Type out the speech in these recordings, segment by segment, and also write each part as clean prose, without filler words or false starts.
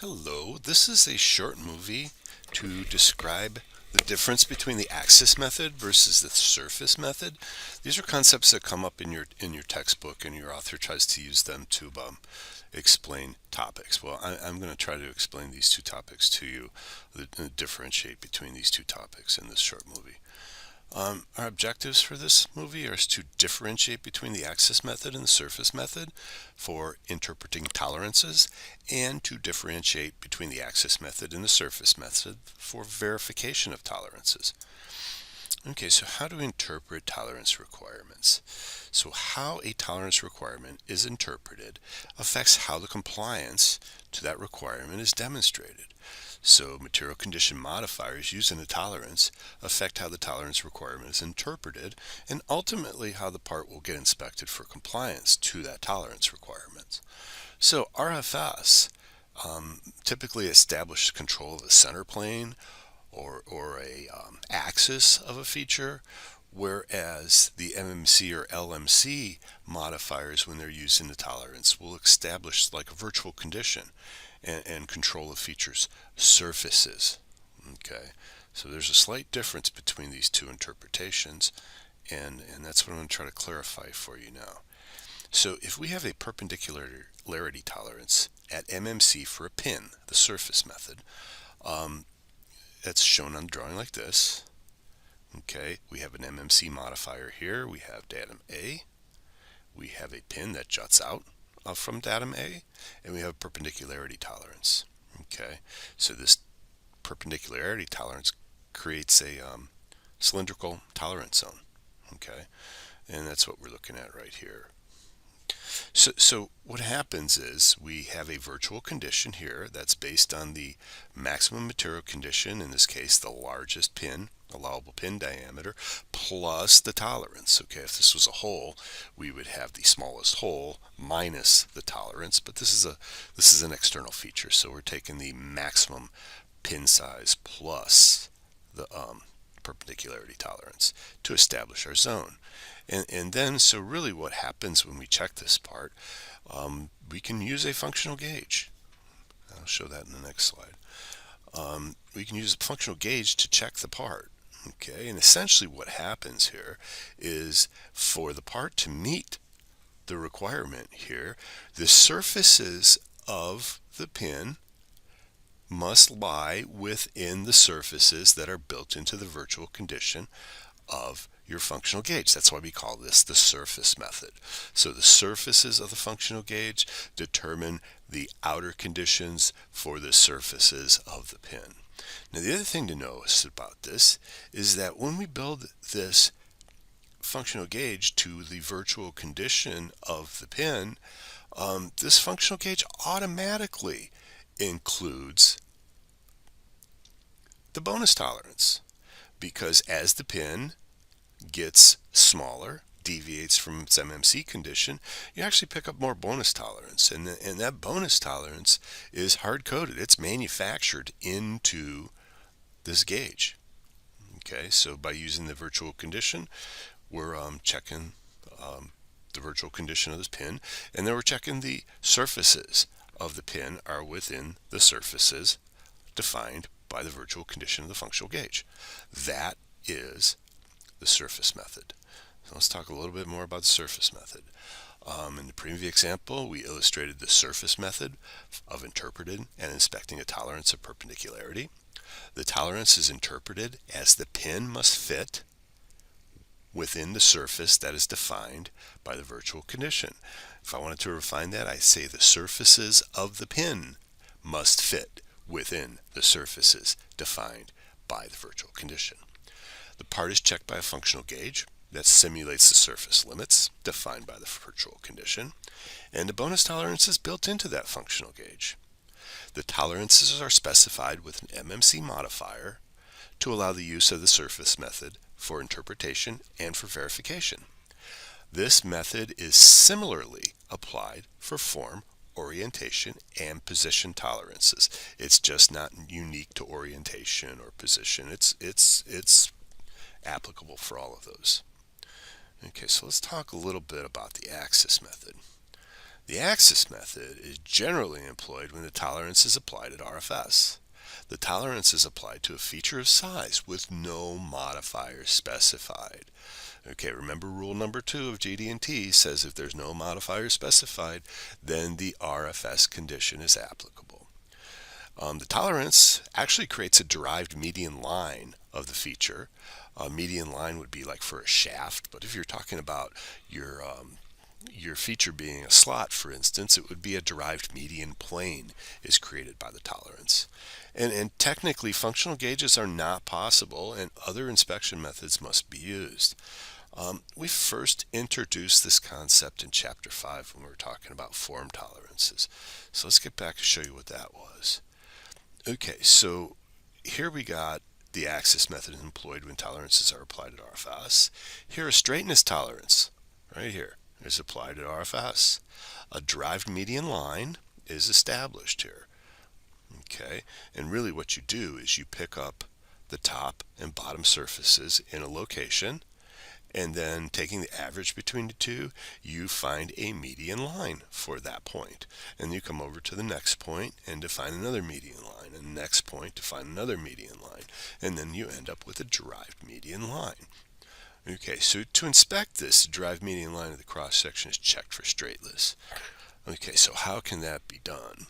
Hello, this is a short movie to describe the difference between the axis method versus the surface method. These are concepts that come up in your textbook, and your author tries to use them to explain topics. Well, I'm going to try to explain these two topics to you, differentiate between these two topics in this short movie. Our objectives for this movie are to differentiate between the axis method and the surface method for interpreting tolerances, and to differentiate between the axis method and the surface method for verification of tolerances. Okay, so how to interpret tolerance requirements. So how a tolerance requirement is interpreted affects how the compliance to that requirement is demonstrated. So material condition modifiers used in a tolerance affect how the tolerance requirement is interpreted, and ultimately how the part will get inspected for compliance to that tolerance requirement. So RFS typically establishes control of the center plane or a axis of a feature, whereas the MMC or LMC modifiers, when they're used in the tolerance, will establish like a virtual condition and control of features surfaces. Okay, so there's a slight difference between these two interpretations, and that's what I'm going to try to clarify for you now. So if we have a perpendicularity tolerance at MMC for a pin, the surface method, that's shown on the drawing like this. Okay, we have an MMC modifier here. We have datum A. We have a pin that juts out from datum A, and we have perpendicularity tolerance. Okay, so this perpendicularity tolerance creates a cylindrical tolerance zone. Okay, and that's what we're looking at right here. So what happens is we have a virtual condition here that's based on the maximum material condition, in this case the largest pin, allowable pin diameter, plus the tolerance. Okay, if this was a hole, we would have the smallest hole minus the tolerance, but this is an external feature, so we're taking the maximum pin size plus the perpendicularity tolerance to establish our zone. And then, so really what happens when we check this part, we can use a functional gauge. I'll show that in the next slide. We can use a functional gauge to check the part. Okay, and essentially what happens here is, for the part to meet the requirement here, the surfaces of the pin must lie within the surfaces that are built into the virtual condition of your functional gauge. That's why we call this the surface method. So the surfaces of the functional gauge determine the outer conditions for the surfaces of the pin. Now the other thing to notice about this is that when we build this functional gauge to the virtual condition of the pin, this functional gauge automatically includes the bonus tolerance, because as the pin gets smaller, deviates from its MMC condition, you actually pick up more bonus tolerance, and that bonus tolerance is hard-coded. It's manufactured into this gauge. Okay, so by using the virtual condition, we're checking the virtual condition of this pin, and then we're checking the surfaces of the pin are within the surfaces defined by the virtual condition of the functional gauge. That is the surface method. So let's talk a little bit more about the surface method. In the previous example, we illustrated the surface method of interpreting and inspecting a tolerance of perpendicularity. The tolerance is interpreted as the pin must fit within the surface that is defined by the virtual condition. If I wanted to refine that, I say the surfaces of the pin must fit within the surfaces defined by the virtual condition. The part is checked by a functional gauge that simulates the surface limits defined by the virtual condition, and a bonus tolerance is built into that functional gauge. The tolerances are specified with an MMC modifier to allow the use of the surface method for interpretation and for verification. This method is similarly applied for form, orientation, and position tolerances. It's just not unique to orientation or position. It's applicable for all of those. Okay, so let's talk a little bit about the axis method. The axis method is generally employed when the tolerance is applied at RFS. The tolerance is applied to a feature of size with no modifiers specified. Okay, remember rule number 2 of GD&T says if there's no modifier specified, then the RFS condition is applicable. The tolerance actually creates a derived median line of the feature. A median line would be like for a shaft, but if you're talking about your feature being a slot, for instance, it would be a derived median plane is created by the tolerance. And technically, functional gauges are not possible, and other inspection methods must be used. We first introduced this concept in Chapter 5 when we were talking about form tolerances. So let's get back and show you what that was. Okay, so here we got the axis method employed when tolerances are applied at RFS. Here, a straightness tolerance, right here, is applied at RFS. A derived median line is established here. Okay, and really what you do is you pick up the top and bottom surfaces in a location, and then taking the average between the two, you find a median line for that point. And you come over to the next point and define another median line, and the next point to find another median line, and then you end up with a derived median line. Okay, so to inspect this, the derived median line of the cross section is checked for straightness. Okay, so how can that be done?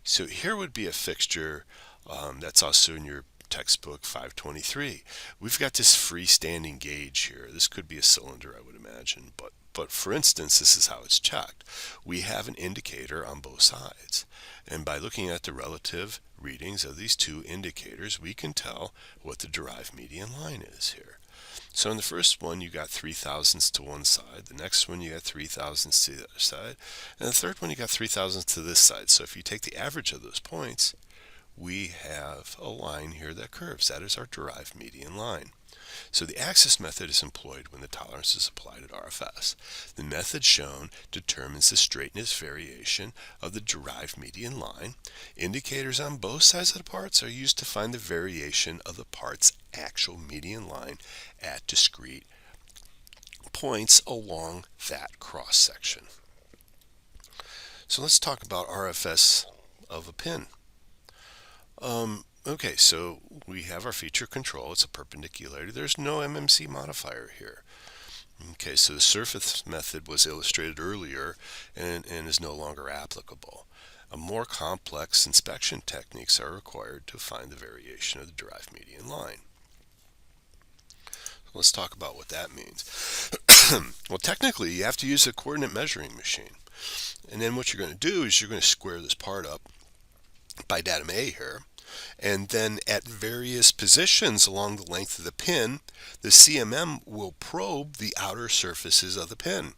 So here would be a fixture that's also in your textbook 523. We've got this freestanding gauge here. This could be a cylinder, I would imagine, but for instance, this is how it's checked. We have an indicator on both sides, and by looking at the relative readings of these two indicators, we can tell what the derived median line is here. So in the first one, you got 3/1000ths to one side. The next one, you got 3/1000ths to the other side. And the third one, you got 3/1000ths to this side. So if you take the average of those points, we have a line here that curves. That is our derived median line. So the axis method is employed when the tolerance is applied at RFS. The method shown determines the straightness variation of the derived median line. Indicators on both sides of the parts are used to find the variation of the part's actual median line at discrete points along that cross section. So let's talk about RFS of a pin. Okay, so we have our feature control. It's a perpendicularity. There's no MMC modifier here. Okay, so the surface method was illustrated earlier and is no longer applicable. A more complex inspection techniques are required to find the variation of the derived median line. Let's talk about what that means. Well, technically, you have to use a coordinate measuring machine. And then what you're going to do is you're going to square this part up by datum A here. And then at various positions along the length of the pin, the CMM will probe the outer surfaces of the pin.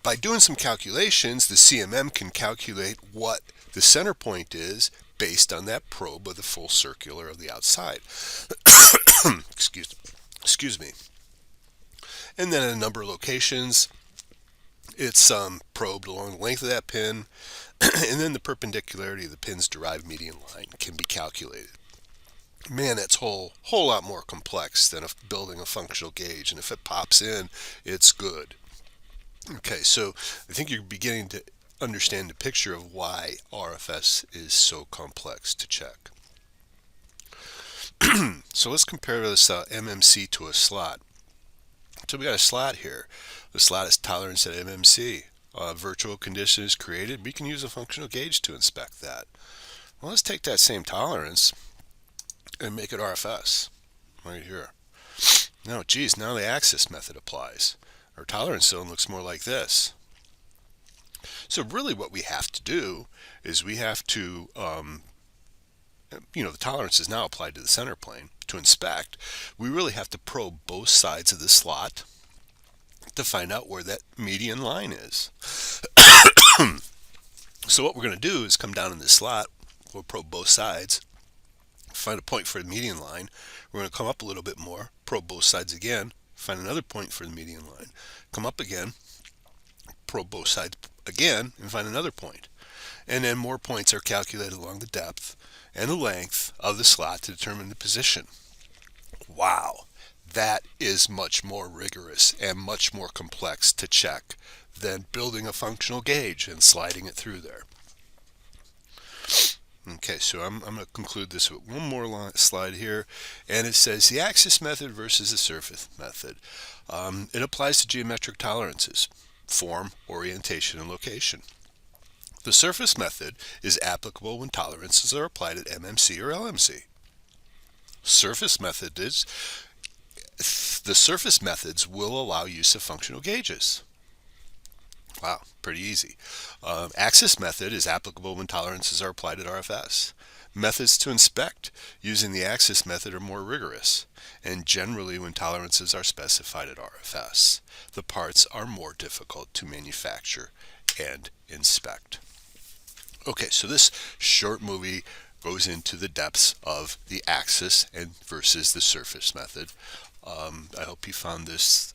By doing some calculations, the CMM can calculate what the center point is based on that probe of the full circular of the outside. Excuse me. And then at a number of locations, it's probed along the length of that pin, and then the perpendicularity of the pin's derived median line can be calculated. Man, that's a whole lot more complex than building a functional gauge, and if it pops in, it's good. Okay, so I think you're beginning to understand the picture of why RFS is so complex to check. So let's compare this MMC to a slot. So we got a slot here. The slot is tolerance at MMC. Virtual condition is created. We can use a functional gauge to inspect that. Well, let's take that same tolerance and make it RFS right here. Now, geez, now the axis method applies. Our tolerance zone looks more like this. So really what we have to do is we have to, the tolerance is now applied to the center plane. To inspect, we really have to probe both sides of the slot to find out where that median line is. So what we're going to do is come down in this slot, we'll probe both sides, find a point for the median line. We're going to come up a little bit more, probe both sides again, find another point for the median line, come up again, probe both sides again, and find another point. And then more points are calculated along the depth and the length of the slot to determine the position. Wow, that is much more rigorous and much more complex to check than building a functional gauge and sliding it through there. Okay, so I'm going to conclude this with one more slide here, and it says the axis method versus the surface method. It applies to geometric tolerances, form, orientation, and location. The surface method is applicable when tolerances are applied at MMC or LMC. The surface methods will allow use of functional gauges. Wow, pretty easy. Axis method is applicable when tolerances are applied at RFS. Methods to inspect using the axis method are more rigorous, and generally when tolerances are specified at RFS. The parts are more difficult to manufacture and inspect. Okay, so this short movie goes into the depths of the axis and versus the surface method. I hope you found this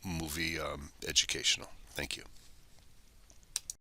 movie educational. Thank you.